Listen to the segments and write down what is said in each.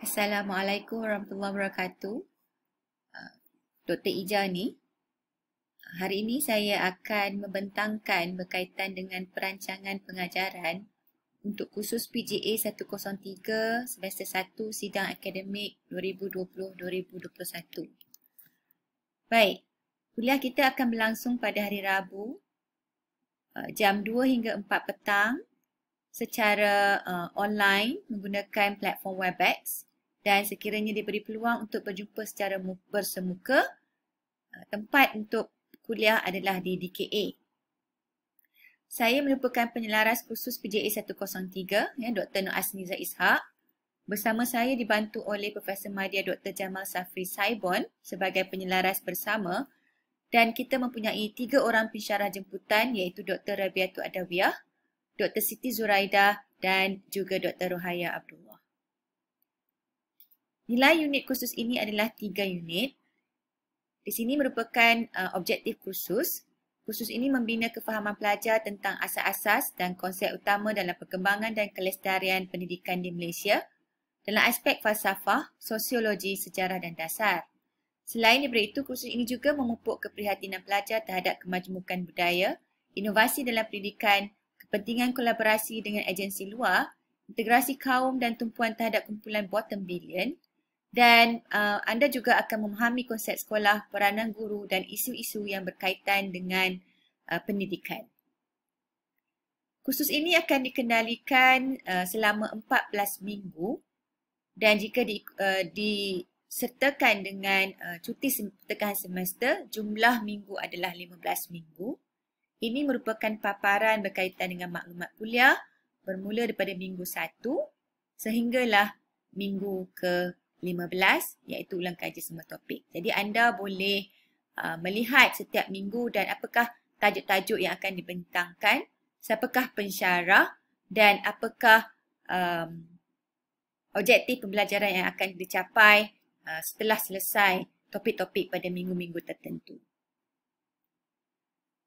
Assalamualaikum warahmatullahi wabarakatuh. Dr. Ija ni. Hari ini saya akan membentangkan berkaitan dengan perancangan pengajaran untuk kursus PGA 103 semester 1 sidang akademik 2020-2021. Baik, kuliah kita akan berlangsung pada hari Rabu jam 2 hingga 4 petang secara online menggunakan platform Webex. Dan sekiranya diberi peluang untuk berjumpa secara bersemuka, tempat untuk kuliah adalah di DKA. Saya merupakan penyelaras kursus PGA 103, Dr. Nur Asniza Ishak. Bersama saya dibantu oleh Profesor Madya Dr. Jamal Safri Saibon sebagai penyelaras bersama. Dan kita mempunyai 3 orang pensyarah jemputan iaitu Dr. Rabiatul Adawiyah, Dr. Siti Zuraidah dan juga Dr. Rohaya Abdullah. Nilai unit kursus ini adalah 3 unit. Di sini merupakan objektif kursus. Kursus ini membina kefahaman pelajar tentang asas-asas dan konsep utama dalam perkembangan dan kelestarian pendidikan di Malaysia dalam aspek falsafah, sosiologi, sejarah dan dasar. Selain daripada itu, kursus ini juga memupuk keprihatinan pelajar terhadap kemajemukan budaya, inovasi dalam pendidikan, kepentingan kolaborasi dengan agensi luar, integrasi kaum dan tumpuan terhadap kumpulan bottom billion. Dan anda juga akan memahami konsep sekolah, peranan guru dan isu-isu yang berkaitan dengan pendidikan. Kursus ini akan dikendalikan selama 14 minggu dan jika disertakan dengan cuti pertengahan semester, jumlah minggu adalah 15 minggu. Ini merupakan paparan berkaitan dengan maklumat kuliah bermula daripada minggu 1 sehinggalah minggu ke-15 iaitu ulang kaji semua topik. Jadi anda boleh melihat setiap minggu dan apakah tajuk-tajuk yang akan dibentangkan, siapakah pensyarah dan apakah objektif pembelajaran yang akan dicapai setelah selesai topik-topik pada minggu-minggu tertentu.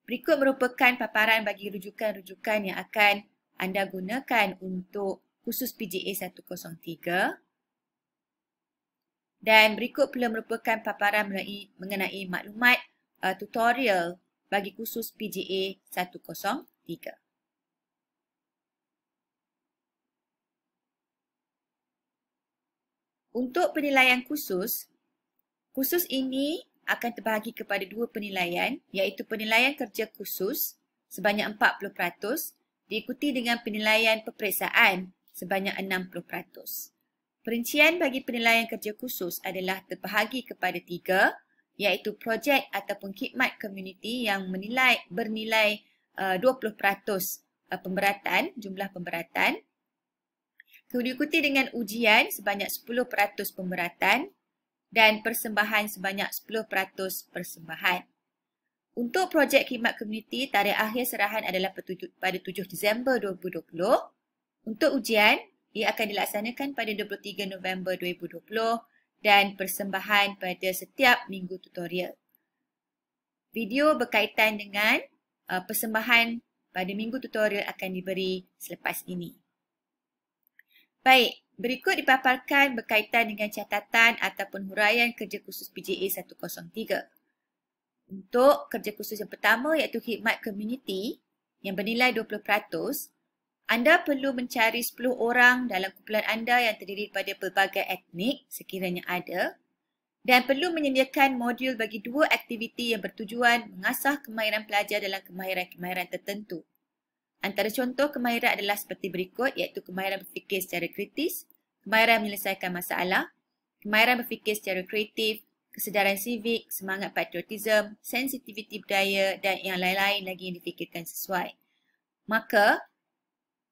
Berikut merupakan paparan bagi rujukan-rujukan yang akan anda gunakan untuk kursus PGA 103. Dan berikut pula merupakan paparan mengenai maklumat tutorial bagi kursus PGA 103. Untuk penilaian kursus ini akan terbahagi kepada 2 penilaian iaitu penilaian kerja kursus sebanyak 40%, diikuti dengan penilaian peperiksaan sebanyak 60%. Perincian bagi penilaian kerja khusus adalah terbahagi kepada 3 iaitu projek ataupun khidmat komuniti yang bernilai 20% pemberatan, jumlah pemberatan. Diikuti dengan ujian sebanyak 10% pemberatan dan persembahan sebanyak 10% persembahan. Untuk projek khidmat komuniti, tarikh akhir serahan adalah pada 7 Disember 2020. Untuk ujian, ia akan dilaksanakan pada 23 November 2020 dan persembahan pada setiap minggu tutorial. Video berkaitan dengan persembahan pada minggu tutorial akan diberi selepas ini. Baik, berikut dipaparkan berkaitan dengan catatan ataupun huraian kerja khusus PGA 103. Untuk kerja khusus yang pertama iaitu khidmat komuniti yang bernilai 20%, anda perlu mencari 10 orang dalam kumpulan anda yang terdiri daripada pelbagai etnik sekiranya ada dan perlu menyediakan modul bagi 2 aktiviti yang bertujuan mengasah kemahiran pelajar dalam kemahiran-kemahiran tertentu. Antara contoh kemahiran adalah seperti berikut iaitu kemahiran berfikir secara kritis, kemahiran menyelesaikan masalah, kemahiran berfikir secara kreatif, kesedaran sivik, semangat patriotisme, sensitiviti budaya dan yang lain-lain lagi yang difikirkan sesuai. Maka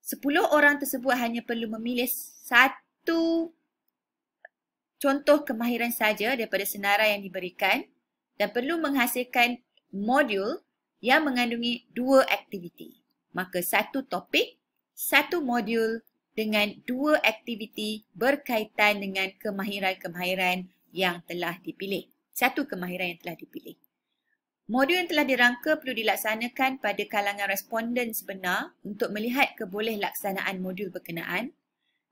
10 orang tersebut hanya perlu memilih satu contoh kemahiran saja daripada senarai yang diberikan dan perlu menghasilkan modul yang mengandungi 2 aktiviti. Maka satu topik, satu modul dengan 2 aktiviti berkaitan dengan kemahiran-kemahiran yang telah dipilih. Satu kemahiran yang telah dipilih. Modul yang telah dirangka perlu dilaksanakan pada kalangan responden sebenar untuk melihat keboleh laksanaan modul berkenaan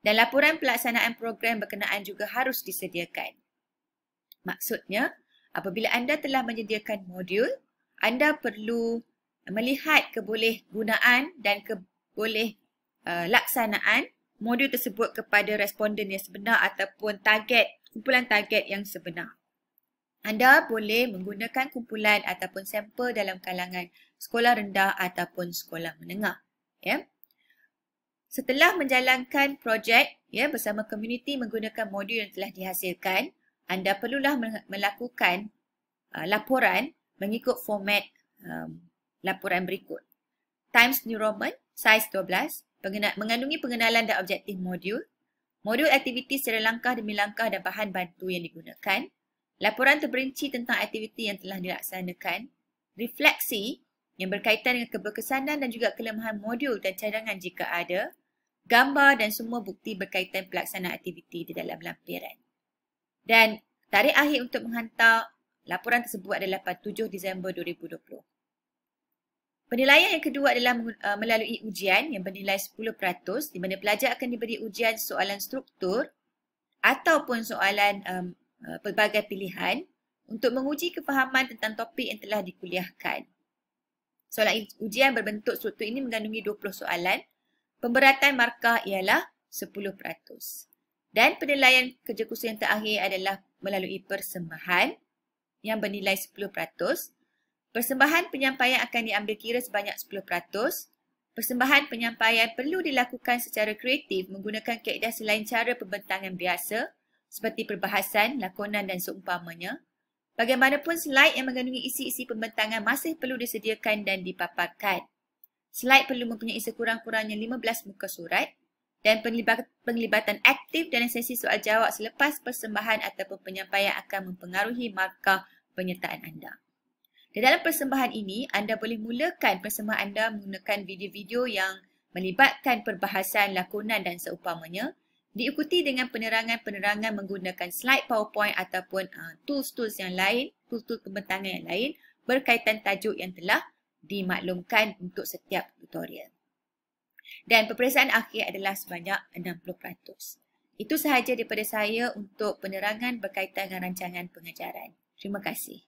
Dan laporan pelaksanaan program berkenaan juga harus disediakan. Maksudnya, apabila anda telah menyediakan modul, anda perlu melihat kebolehgunaan dan laksanaan modul tersebut kepada responden yang sebenar ataupun kumpulan target yang sebenar. Anda boleh menggunakan kumpulan ataupun sampel dalam kalangan sekolah rendah ataupun sekolah menengah. Ya. Setelah menjalankan projek bersama komuniti menggunakan modul yang telah dihasilkan, anda perlulah melakukan laporan mengikut format laporan berikut. Times New Roman, size 12, mengandungi pengenalan dan objektif modul, modul aktiviti secara langkah demi langkah dan bahan bantu yang digunakan, laporan terperinci tentang aktiviti yang telah dilaksanakan, refleksi yang berkaitan dengan keberkesanan dan juga kelemahan modul dan cadangan jika ada, gambar dan semua bukti berkaitan pelaksanaan aktiviti di dalam lampiran. Dan tarikh akhir untuk menghantar laporan tersebut adalah pada 7 Disember 2020. Penilaian yang kedua adalah melalui ujian yang bernilai 10%, di mana pelajar akan diberi ujian soalan struktur ataupun soalan pelbagai pilihan untuk menguji kefahaman tentang topik yang telah dikuliahkan. Soalan ujian berbentuk struktur ini mengandungi 20 soalan. Pemberatan markah ialah 10%. Dan penilaian kerja kursus yang terakhir adalah melalui persembahan yang bernilai 10%. Persembahan penyampaian akan diambil kira sebanyak 10%. Persembahan penyampaian perlu dilakukan secara kreatif menggunakan kaedah selain cara pembentangan biasa seperti perbahasan, lakonan dan seumpamanya. Bagaimanapun slide yang mengandungi isi-isi pembentangan masih perlu disediakan dan dipaparkan. Slide perlu mempunyai sekurang-kurangnya 15 muka surat dan penglibatan aktif dalam sesi soal jawab selepas persembahan ataupun penyampaian akan mempengaruhi markah penyertaan anda. Di dalam persembahan ini, anda boleh mulakan persembahan anda menggunakan video-video yang melibatkan perbahasan, lakonan dan seumpamanya, diikuti dengan penerangan-penerangan menggunakan slide PowerPoint ataupun tools-tools yang lain, tools-tools pembentangan yang lain berkaitan tajuk yang telah dimaklumkan untuk setiap tutorial. Dan peperiksaan akhir adalah sebanyak 60%. Itu sahaja daripada saya untuk penerangan berkaitan dengan rancangan pengajaran. Terima kasih.